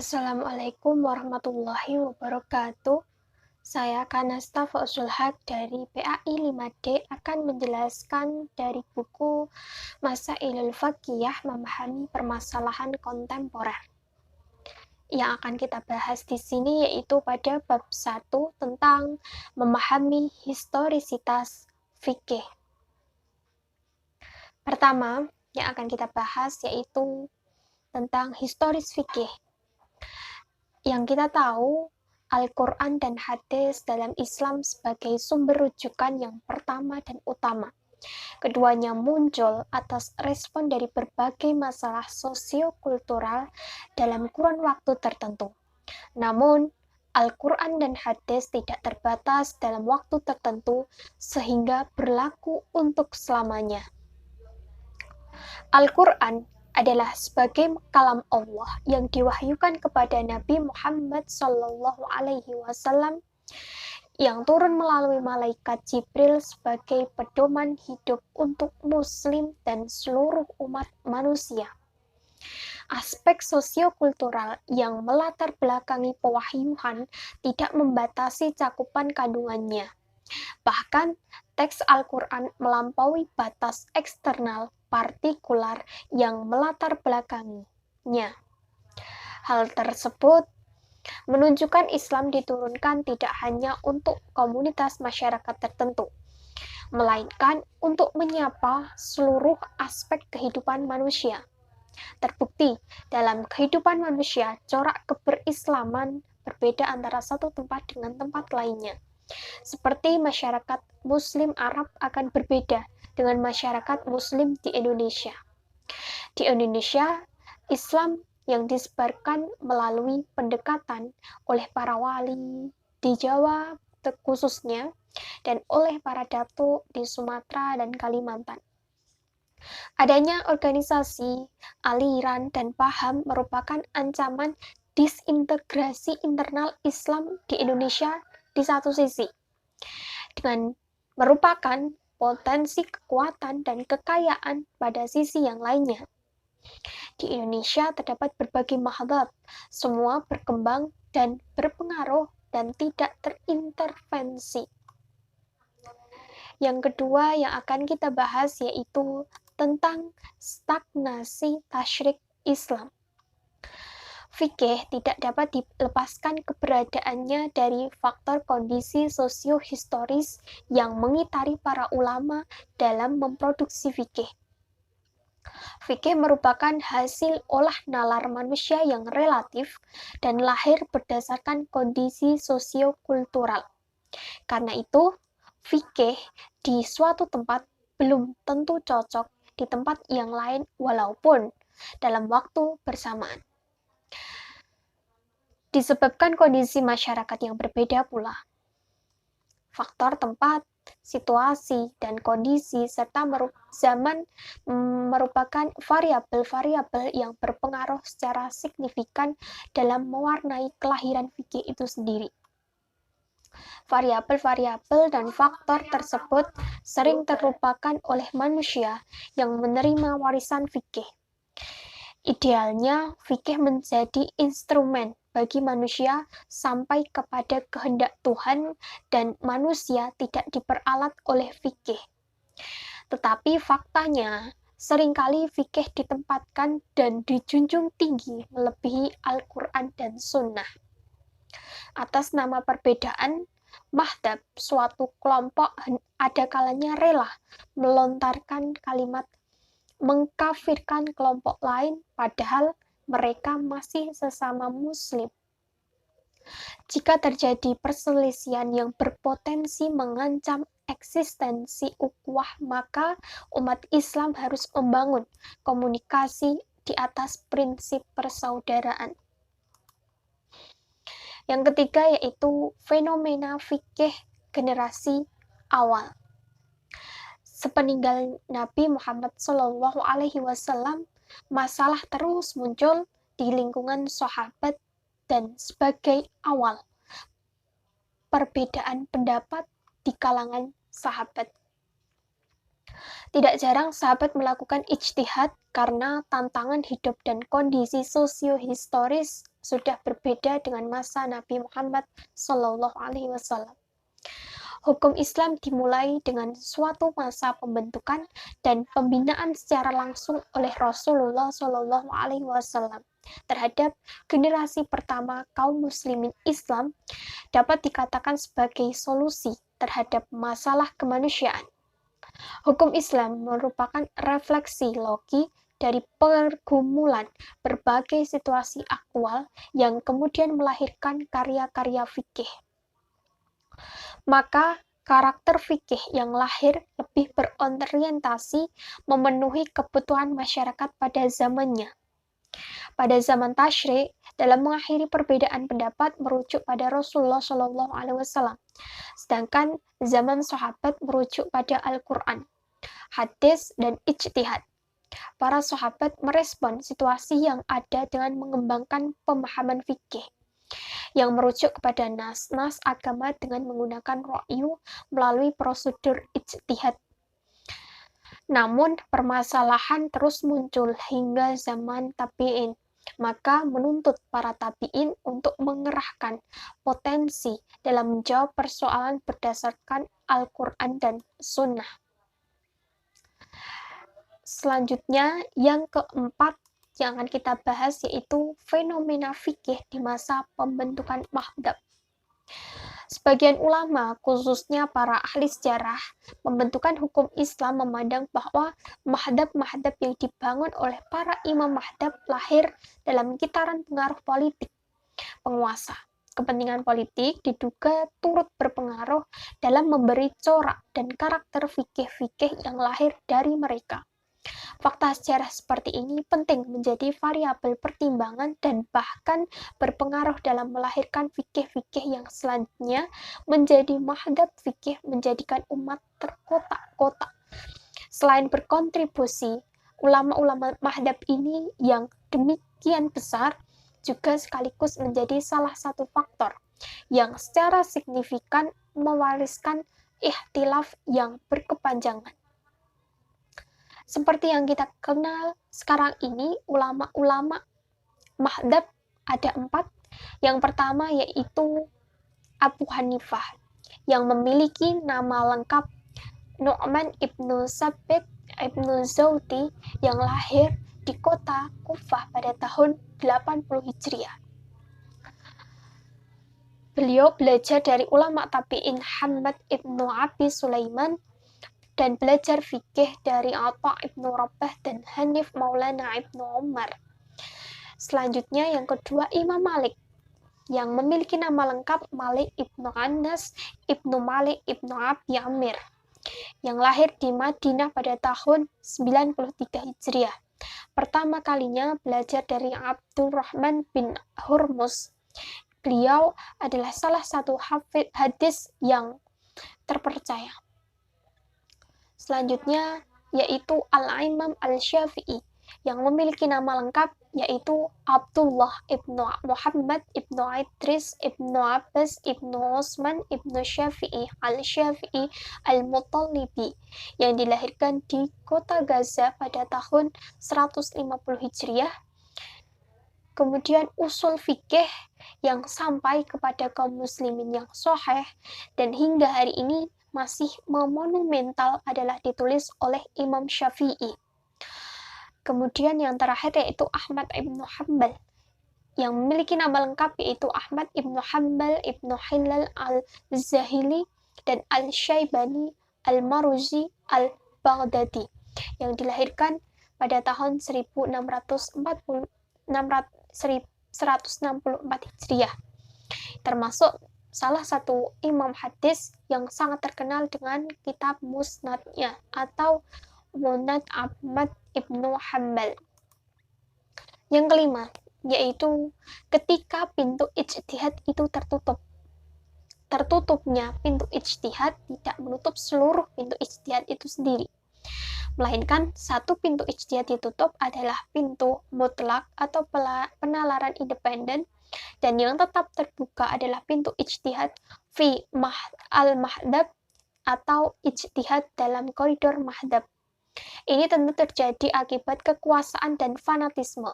Assalamualaikum warahmatullahi wabarakatuh. Saya Kanasta Fausul Haq dari PAI 5D akan menjelaskan dari buku Masailul Faqihiyah Memahami Permasalahan Kontemporer. Yang akan kita bahas di sini yaitu pada bab 1 tentang memahami historisitas fikih. Pertama, yang akan kita bahas yaitu tentang historis fikih. Yang kita tahu, Al-Quran dan hadis dalam Islam sebagai sumber rujukan yang pertama dan utama. Keduanya muncul atas respon dari berbagai masalah sosiokultural dalam kurun waktu tertentu. Namun, Al-Quran dan hadis tidak terbatas dalam waktu tertentu sehingga berlaku untuk selamanya. Al-Quran adalah sebagai kalam Allah yang diwahyukan kepada Nabi Muhammad SAW yang turun melalui malaikat Jibril sebagai pedoman hidup untuk Muslim dan seluruh umat manusia. Aspek sosiokultural yang melatar belakangi pewahyuan tidak membatasi cakupan kandungannya. Bahkan, teks Al-Quran melampaui batas eksternal partikular yang melatar belakanginya. Hal tersebut menunjukkan Islam diturunkan tidak hanya untuk komunitas masyarakat tertentu, melainkan untuk menyapa seluruh aspek kehidupan manusia. Terbukti dalam kehidupan manusia, corak keberislaman berbeda antara satu tempat dengan tempat lainnya. Seperti masyarakat Muslim Arab akan berbeda dengan masyarakat Muslim di Indonesia. Di Indonesia, Islam yang disebarkan melalui pendekatan oleh para wali di Jawa khususnya dan oleh para datuk di Sumatera dan Kalimantan. Adanya organisasi, aliran, dan paham merupakan ancaman disintegrasi internal Islam di Indonesia di satu sisi, dengan merupakan potensi kekuatan dan kekayaan pada sisi yang lainnya. Di Indonesia terdapat berbagai mazhab, semua berkembang dan berpengaruh dan tidak terintervensi. Yang kedua yang akan kita bahas yaitu tentang stagnasi tasyrik Islam. Fikih tidak dapat dilepaskan keberadaannya dari faktor kondisi sosio-historis yang mengitari para ulama dalam memproduksi fikih. Fikih merupakan hasil olah nalar manusia yang relatif dan lahir berdasarkan kondisi sosio-kultural. Karena itu, fikih di suatu tempat belum tentu cocok di tempat yang lain walaupun dalam waktu bersamaan. Disebabkan kondisi masyarakat yang berbeda pula. Faktor tempat, situasi, dan kondisi serta zaman merupakan variabel-variabel yang berpengaruh secara signifikan dalam mewarnai kelahiran fikih itu sendiri. Variabel-variabel dan faktor tersebut sering terlupakan oleh manusia yang menerima warisan fikih. Idealnya, fikih menjadi instrumen bagi manusia sampai kepada kehendak Tuhan dan manusia tidak diperalat oleh fikih. Tetapi faktanya, seringkali fikih ditempatkan dan dijunjung tinggi melebihi Al-Quran dan Sunnah. Atas nama perbedaan, mazhab suatu kelompok ada kalanya rela melontarkan kalimat mengkafirkan kelompok lain padahal mereka masih sesama muslim. Jika terjadi perselisihan yang berpotensi mengancam eksistensi ukhuwah, maka umat Islam harus membangun komunikasi di atas prinsip persaudaraan. Yang ketiga yaitu fenomena fikih generasi awal. Sepeninggal Nabi Muhammad SAW, masalah terus muncul di lingkungan sahabat dan sebagai awal perbedaan pendapat di kalangan sahabat. Tidak jarang sahabat melakukan ijtihad karena tantangan hidup dan kondisi sosio-historis sudah berbeda dengan masa Nabi Muhammad SAW. Hukum Islam dimulai dengan suatu masa pembentukan dan pembinaan secara langsung oleh Rasulullah SAW terhadap generasi pertama kaum muslimin Islam, dapat dikatakan sebagai solusi terhadap masalah kemanusiaan. Hukum Islam merupakan refleksi logi dari pergumulan berbagai situasi aktual yang kemudian melahirkan karya-karya fikih. Maka karakter fikih yang lahir lebih berorientasi memenuhi kebutuhan masyarakat pada zamannya. Pada zaman tasyrik, dalam mengakhiri perbedaan pendapat merujuk pada Rasulullah SAW, sedangkan zaman sahabat merujuk pada Al-Quran, hadis, dan ijtihad. Para sahabat merespon situasi yang ada dengan mengembangkan pemahaman fikih yang merujuk kepada nas-nas agama dengan menggunakan ra'yu melalui prosedur ijtihad. Namun, permasalahan terus muncul hingga zaman tabi'in, maka menuntut para tabi'in untuk mengerahkan potensi dalam menjawab persoalan berdasarkan Al-Quran dan Sunnah. Selanjutnya, yang keempat yang akan kita bahas yaitu fenomena fikih di masa pembentukan madhab. Sebagian ulama, khususnya para ahli sejarah, pembentukan hukum Islam memandang bahwa madhab-madhab yang dibangun oleh para imam madhab lahir dalam gitaran pengaruh politik penguasa. Kepentingan politik diduga turut berpengaruh dalam memberi corak dan karakter fikih-fikih yang lahir dari mereka. Fakta sejarah seperti ini penting menjadi variabel pertimbangan dan bahkan berpengaruh dalam melahirkan fikih-fikih yang selanjutnya menjadi madhab fikih menjadikan umat terkotak-kotak. Selain berkontribusi, ulama-ulama madhab ini yang demikian besar juga sekaligus menjadi salah satu faktor yang secara signifikan mewariskan ikhtilaf yang berkepanjangan. Seperti yang kita kenal sekarang ini, ulama-ulama madhab ada 4. Yang pertama yaitu Abu Hanifah, yang memiliki nama lengkap Nu'man ibnu Sabit ibnu Zawdi, yang lahir di kota Kufah pada tahun 80 Hijriah. Beliau belajar dari ulama tabi'in Hamad ibnu Abi Sulaiman dan belajar fikih dari Atha ibnu Rabah dan Hanif Maulana ibnu Umar. Selanjutnya yang kedua Imam Malik, yang memiliki nama lengkap Malik ibnu Anas ibnu Malik ibnu Abi Amir, yang lahir di Madinah pada tahun 93 Hijriah. Pertama kalinya belajar dari Abdurrahman bin Hurmuz. Beliau adalah salah satu hafidz hadis yang terpercaya. Selanjutnya yaitu Al-Imam Al-Syafi'i, yang memiliki nama lengkap yaitu Abdullah ibnu Muhammad ibnu Idris ibnu Abbas ibnu Utsman ibnu Syafi'i Al-Syafi'i Al-Muttalibi, yang dilahirkan di kota Gaza pada tahun 150 Hijriah. Kemudian usul fikih yang sampai kepada kaum muslimin yang sahih dan hingga hari ini masih monumental adalah ditulis oleh Imam Syafi'i. Kemudian yang terakhir yaitu Ahmad ibnu Hanbal, yang memiliki nama lengkap yaitu Ahmad ibnu Hanbal ibnu Hilal al-Zahili dan al-Syaibani al-Maruzi al-Baghdadi, yang dilahirkan pada tahun 164 Hijriah, termasuk salah satu imam hadis yang sangat terkenal dengan kitab Musnadnya atau Musnad Ahmad ibnu Hanbal. Yang kelima, yaitu ketika pintu ijtihad itu tertutup. Tertutupnya pintu ijtihad tidak menutup seluruh pintu ijtihad itu sendiri, melainkan satu pintu ijtihad ditutup adalah pintu mutlak atau penalaran independen, dan yang tetap terbuka adalah pintu ijtihad fi al-mahdab atau ijtihad dalam koridor madhab. Ini tentu terjadi akibat kekuasaan dan fanatisme.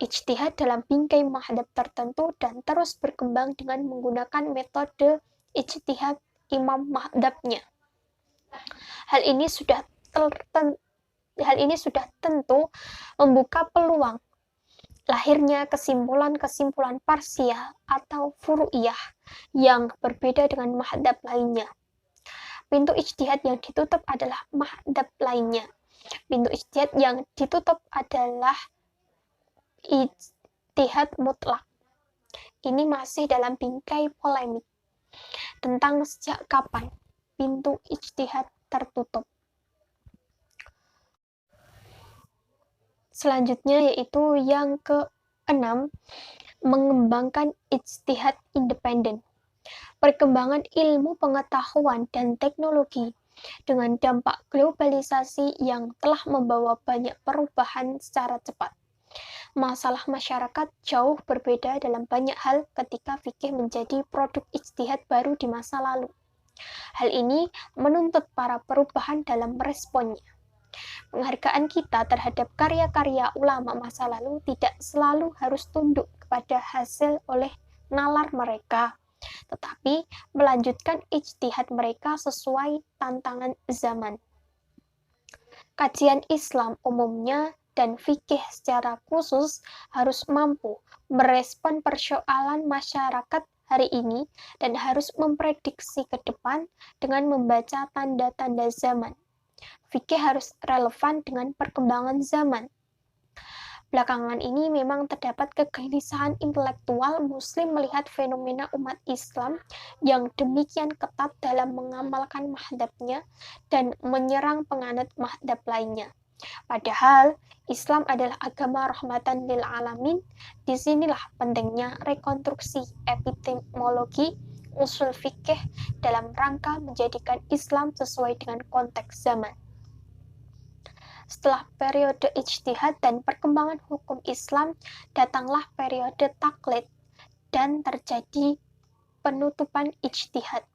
Ijtihad dalam bingkai madhab tertentu dan terus berkembang dengan menggunakan metode ijtihad imam madhabnya. Hal ini sudah tentu membuka peluang lahirnya kesimpulan-kesimpulan parsial atau furu'iyah yang berbeda dengan madhab lainnya. Pintu ijtihad yang ditutup adalah madhab lainnya. Pintu ijtihad yang ditutup adalah ijtihad mutlak. Ini masih dalam bingkai polemik tentang sejak kapan pintu ijtihad tertutup. Selanjutnya yaitu yang ke-6, mengembangkan ijtihad independen. Perkembangan ilmu pengetahuan dan teknologi dengan dampak globalisasi yang telah membawa banyak perubahan secara cepat. Masalah masyarakat jauh berbeda dalam banyak hal ketika fikih menjadi produk ijtihad baru di masa lalu. Hal ini menuntut para perubahan dalam meresponnya. Penghargaan kita terhadap karya-karya ulama masa lalu tidak selalu harus tunduk kepada hasil oleh nalar mereka, tetapi melanjutkan ijtihad mereka sesuai tantangan zaman. Kajian Islam umumnya dan fikih secara khusus harus mampu merespon persoalan masyarakat hari ini dan harus memprediksi ke depan dengan membaca tanda-tanda zaman. Fikih harus relevan dengan perkembangan zaman. Belakangan ini memang terdapat kegelisahan intelektual Muslim melihat fenomena umat Islam yang demikian ketat dalam mengamalkan madhabnya dan menyerang penganut madhab lainnya. Padahal Islam adalah agama rahmatan lil alamin. Disinilah pentingnya rekonstruksi epistemologi usul fikih dalam rangka menjadikan Islam sesuai dengan konteks zaman. Setelah periode ijtihad dan perkembangan hukum Islam, datanglah periode taklid dan terjadi penutupan ijtihad.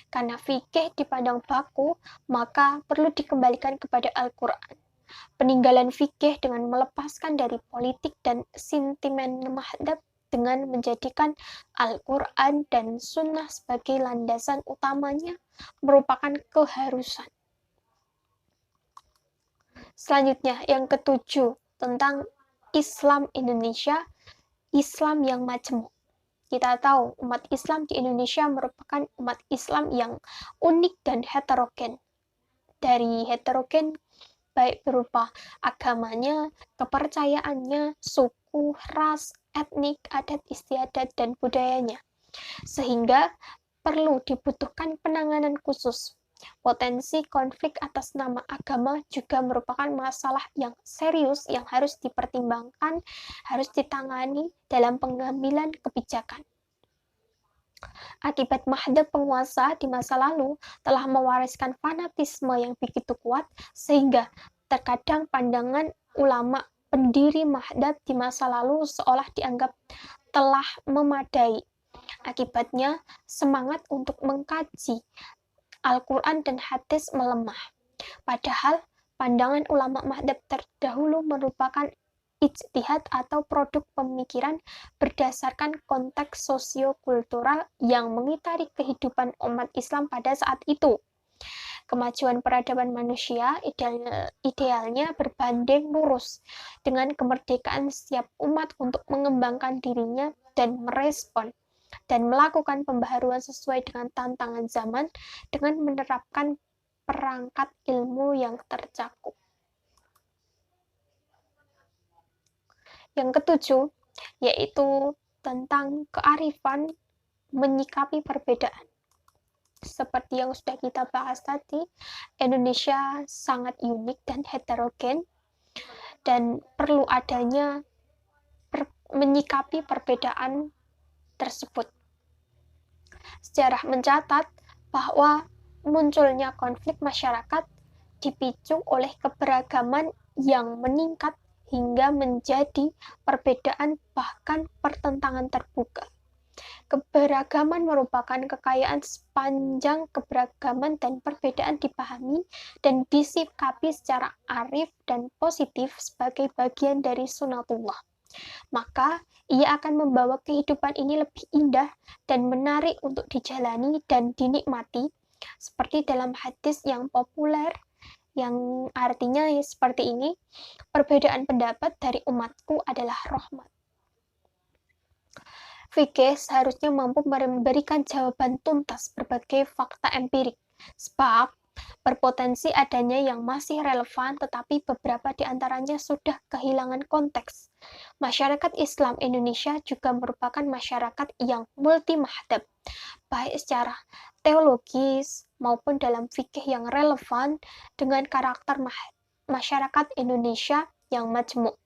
Karena fikih dipandang baku, maka perlu dikembalikan kepada Al-Quran. Peninggalan fikih dengan melepaskan dari politik dan sentimen madhab dengan menjadikan Al-Quran dan Sunnah sebagai landasan utamanya merupakan keharusan. Selanjutnya, yang ke-7, tentang Islam Indonesia, Islam yang majemuk. Kita tahu umat Islam di Indonesia merupakan umat Islam yang unik dan heterogen. Dari heterogen baik berupa agamanya, kepercayaannya, suku, ras, etnik, adat istiadat, dan budayanya. Sehingga perlu dibutuhkan penanganan khusus. Potensi konflik atas nama agama juga merupakan masalah yang serius yang harus dipertimbangkan, harus ditangani dalam pengambilan kebijakan. Akibat madhab penguasa di masa lalu telah mewariskan fanatisme yang begitu kuat, sehingga terkadang pandangan ulama pendiri madhab di masa lalu seolah dianggap telah memadai. Akibatnya, semangat untuk mengkaji Al-Quran dan hadis melemah. Padahal, pandangan ulama madhab terdahulu merupakan ijtihad atau produk pemikiran berdasarkan konteks sosio-kultural yang mengitari kehidupan umat Islam pada saat itu. Kemajuan peradaban manusia idealnya berbanding lurus dengan kemerdekaan setiap umat untuk mengembangkan dirinya dan merespon dan melakukan pembaharuan sesuai dengan tantangan zaman dengan menerapkan perangkat ilmu yang tercakup. Yang ke-7, yaitu tentang kearifan menyikapi perbedaan. Seperti yang sudah kita bahas tadi, Indonesia sangat unik dan heterogen dan perlu adanya menyikapi perbedaan tersebut. Sejarah mencatat bahwa munculnya konflik masyarakat dipicu oleh keberagaman yang meningkat hingga menjadi perbedaan bahkan pertentangan terbuka. Keberagaman merupakan kekayaan sepanjang keberagaman dan perbedaan dipahami dan disikapi secara arif dan positif sebagai bagian dari sunatullah. Maka, ia akan membawa kehidupan ini lebih indah dan menarik untuk dijalani dan dinikmati, seperti dalam hadis yang populer yang artinya seperti ini, perbedaan pendapat dari umatku adalah rahmat. Fikih seharusnya mampu memberikan jawaban tuntas berbagai fakta empirik, sebab berpotensi adanya yang masih relevan tetapi beberapa di antaranya sudah kehilangan konteks. Masyarakat Islam Indonesia juga merupakan masyarakat yang multi-madhab, baik secara teologis maupun dalam fikih yang relevan dengan karakter masyarakat Indonesia yang majmuk,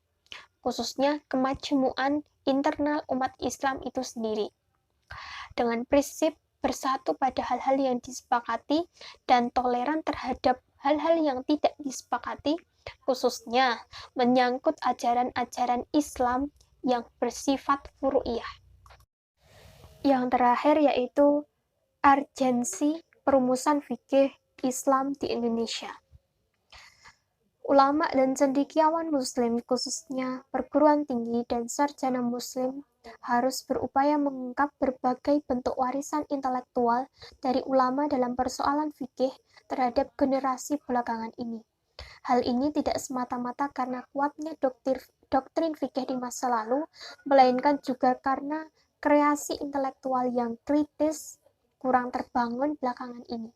khususnya kemajmuan internal umat Islam itu sendiri, dengan prinsip bersatu pada hal-hal yang disepakati dan toleran terhadap hal-hal yang tidak disepakati, khususnya menyangkut ajaran-ajaran Islam yang bersifat furu'iyah. Yang terakhir yaitu urgensi perumusan fikih Islam di Indonesia. Ulama dan cendekiawan Muslim, khususnya perguruan tinggi dan sarjana Muslim, harus berupaya mengungkap berbagai bentuk warisan intelektual dari ulama dalam persoalan fikih terhadap generasi belakangan ini. Hal ini tidak semata-mata karena kuatnya doktrin fikih di masa lalu, melainkan juga karena kreasi intelektual yang kritis kurang terbangun belakangan ini,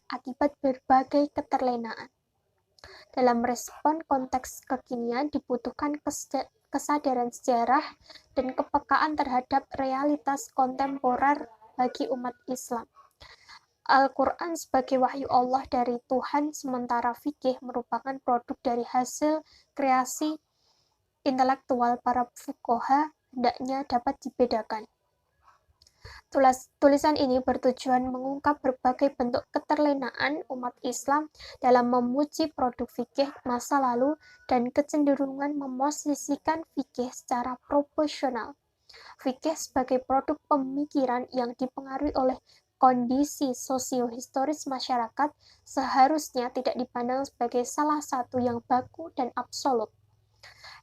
akibat berbagai keterlenaan. Dalam respon konteks kekinian dibutuhkan kesadaran sejarah dan kepekaan terhadap realitas kontemporer bagi umat Islam. Al-Quran sebagai wahyu Allah dari Tuhan, sementara fikih merupakan produk dari hasil kreasi intelektual para fuqaha, hendaknya dapat dibedakan. Tulisan ini bertujuan mengungkap berbagai bentuk keterlenaan umat Islam dalam memuji produk fikih masa lalu dan kecenderungan memosisikan fikih secara proporsional. Fikih sebagai produk pemikiran yang dipengaruhi oleh kondisi sosiohistoris masyarakat seharusnya tidak dipandang sebagai salah satu yang baku dan absolut.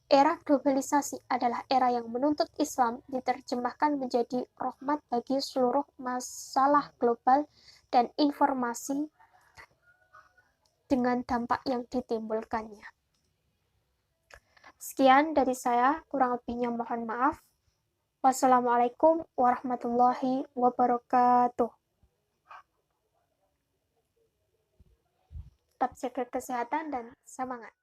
Era globalisasi adalah era yang menuntut Islam diterjemahkan menjadi rahmat bagi seluruh masalah global dan informasi dengan dampak yang ditimbulkannya. Sekian dari saya, kurang lebihnya mohon maaf. Wassalamualaikum warahmatullahi wabarakatuh. Tetap jaga kesehatan dan semangat.